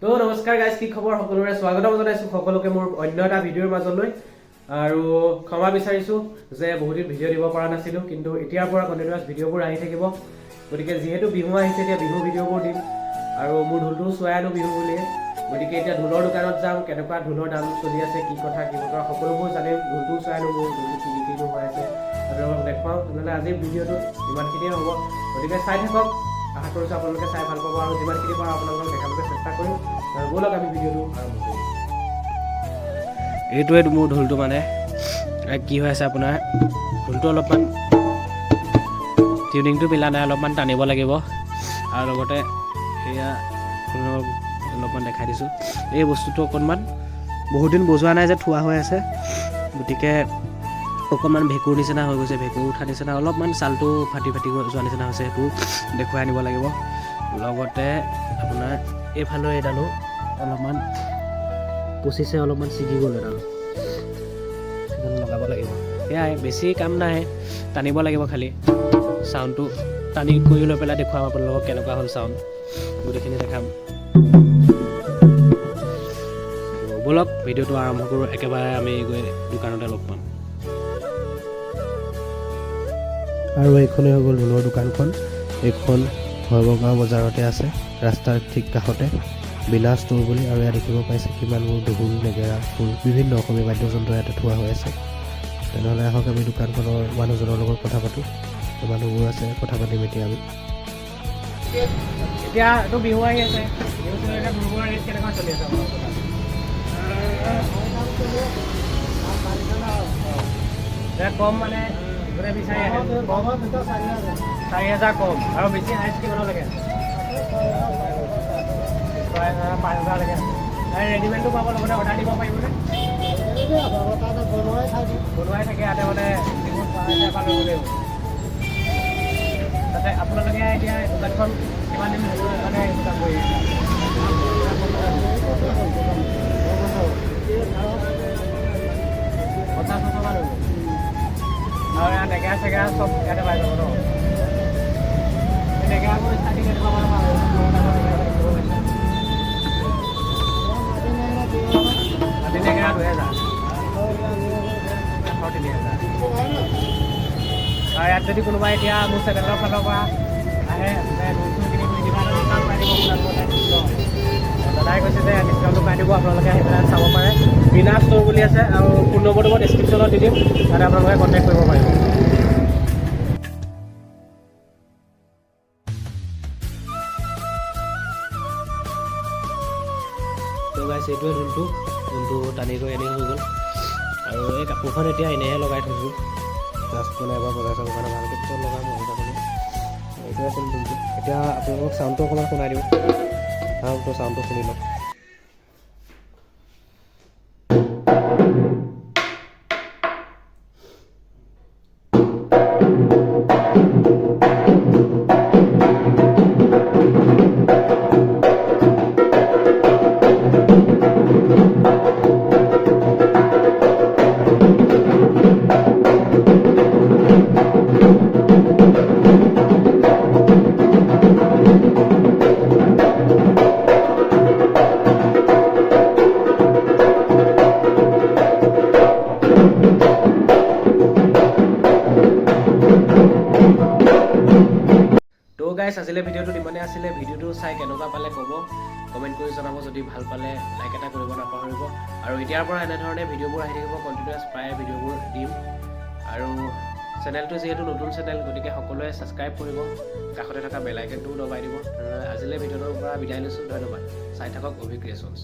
তো নমস্কাৰ গাইজ, কি খবৰ? সকলোৰে স্বাগতম জনাইছোঁ সকলোকে মোৰ অন্য এটা ভিডিঅ'ৰ মাজলৈ। আৰু ক্ষমা বিচাৰিছোঁ যে বহুদিন ভিডিঅ' দিব পৰা নাছিলোঁ, কিন্তু এতিয়াৰ পৰা কণ্টিনিউৱাছ ভিডিঅ'বোৰ আহি থাকিব। গতিকে যিহেতু বিহু আহিছে, এতিয়া বিহু ভিডিঅ'বোৰ দিম। আৰু মোৰ ঢোলটোও চোৱাই আনো বিহু বুলিয়ে। গতিকে এতিয়া ঢোলৰ দোকানত যাম, কেনেকুৱা ঢোলৰ দাম চলি আছে, কি কথা সকলোবোৰ জানিম। ঢোলটোও চাই আনো, মোৰ ঢোলটো কিনো হৈ আছে আপোনালোকক দেখুৱাওঁ। তেনেহ'লে আজিৰ ভিডিঅ'টো ইমানখিনিয়ে হ'ব। গতিকে চাই থাকক, আশা কৰিছোঁ আপোনালোকে চাই ভাল পাব আৰু যিমানখিনি পাৰোঁ আপোনালোকক দেখাবলৈ চেষ্টা কৰিম। আৰু ব'লক আমি ভিডিঅ'টো আৰম্ভ কৰোঁ। এইটোৱে মোৰ ঢোলটো, মানে কি হৈ আছে আপোনাৰ ঢোলটো অলপমান টিউনিংটো মিলা নাই, অলপমান টানিব লাগিব। আৰু লগতে সেয়া অলপমান দেখাই দিছোঁ, এই বস্তুটো অকণমান বহুত দিন বজোৱা নাই যে থোৱা হৈ আছে, গতিকে অকণমান ভেঁকুৰ নিচিনা হৈ গৈছে, ভেঁকুৰ উঠা নিচিনা, অলপমান ছালটো ফাটি যোৱা নিচিনা হৈছে, সেইটো দেখুৱাই আনিব লাগিব। লগতে আপোনাৰ এইফালৰ এডালো অলপমান পচিছে, অলপমান ছিগি গ'ল এডাল, সেইডাল লগাব লাগিব। সেয়াই, বেছি কাম নাই, টানিব লাগিব খালি। চাউণ্ডটো টানি কৰি লৈ পেলাই দেখুৱাম আপোনালোকক কেনেকুৱা হ'ল চাউণ্ড, গোটেইখিনি দেখাম। ব'লক ভিডিঅ'টো আৰম্ভ কৰোঁ। একেবাৰে আমি গৈ দোকানতে লগ পাম। আৰু এইখনেই হৈ গ'ল ঢোলৰ দোকানখন। এইখন ভৈৰৱগাঁও বজাৰতে আছে, ৰাস্তাৰ ঠিক কাষতে বিনা ষ্ট'ৰ বুলি। আৰু ইয়াত দেখিব পাইছে কিমানবোৰ ঢোল, নেগেৰা, খোল, বিভিন্ন অসমীয়া বাদ্যযন্ত্ৰ ইয়াতে থোৱা হৈ আছে। তেনেহ'লে আহক আমি দোকানখনৰ মানুহজনৰ লগত কথা পাতোঁ। মানুহবোৰ আছে, কথা পাতিম এতিয়া আমি। এতিয়াতো বিহু আহি আছে, ঢোলবোৰৰ ৰেট কেনেকুৱা চলি আছে আপোনালোকৰ? কম মানে বিচাৰি আহে 4,000 কম, আৰু বেছি হাইচ কিমান লাগে? 5,000 লাগে। ৰেডিমেডটো পাব, লগতে অৰ্ডাৰ দিব পাৰিবনে? বনোৱাই থাকে ইয়াতে, মানে বিহুত তাতে আপোনালোকে এতিয়া দোকানখন কিমান দিন মানে কাম কৰি আছে? 50 বছৰ মান হ'ব। আৰু ইয়াত নেগেৰা চেগেৰা চব ইয়াতে পাই যাব ন? নেগেৰাবোৰ ষ্টাৰ্টিং কেনেকুৱা মানৰ পাব? মাটি নেগেৰা 2,000, 3,000। আৰু ইয়াত যদি কোনোবাই এতিয়া মোৰ চেনেলৰ ফালৰ পৰা আহে, দাদাই কৈছে যে ডিছকাউণ্টটো পাই দিব, আপোনালোকে আহি পেলাই চাব পাৰে। বিনা ষ্ট'ৰ বুলি আছে, আৰু ফোন নম্বৰটো মই ডেছক্ৰিপশ্যনত দি দিম, তাতে আপোনালোকে কণ্টেক্ট কৰিব পাৰিব। তো গাইছ, এইটোৱে ঢোলটো টানি কৰি আনি হৈ গ'ল। আৰু এই কাপোৰখন এতিয়া এনেহে লগাই থৈছোঁ, জাষ্ট মানে এবাৰ বজাই চাবৰ কাৰণে ভালকৈ, পিছত লগাম। এইটোৱে আছিল ঢোলটো। এতিয়া আপোনালোকক চাউণ্ডটো অকণমান শুনাই দিওঁ, তো চাউণ্ডটো শুনি লওক। তো গাইছ, আজিলৈ ভিডিঅ'টো ইমানেই আছিলে। ভিডিঅ'টো চাই কেনেকুৱা পালে ক'ব, কমেণ্ট কৰি জনাব। যদি ভাল পালে লাইক এটা কৰিব নাপাহৰিব। আৰু এতিয়াৰ পৰা এনেধৰণে ভিডিঅ'বোৰ আহি থাকিব, কণ্টিনিউৱাছ প্ৰায় ভিডিঅ'বোৰ দিম। আৰু চেনেলটো যিহেতু নতুন চেনেল, গতিকে সকলোৱে ছাবস্ক্ৰাইব কৰিব, কাষতে থকা বেল আইকনটোও দবাই দিব। আজিলৈ ভিডিঅ'টোৰ পৰা বিদায় লৈছোঁ, ধন্যবাদ। চাই থাকক অভি ক্ৰিয়েশ্যনছ।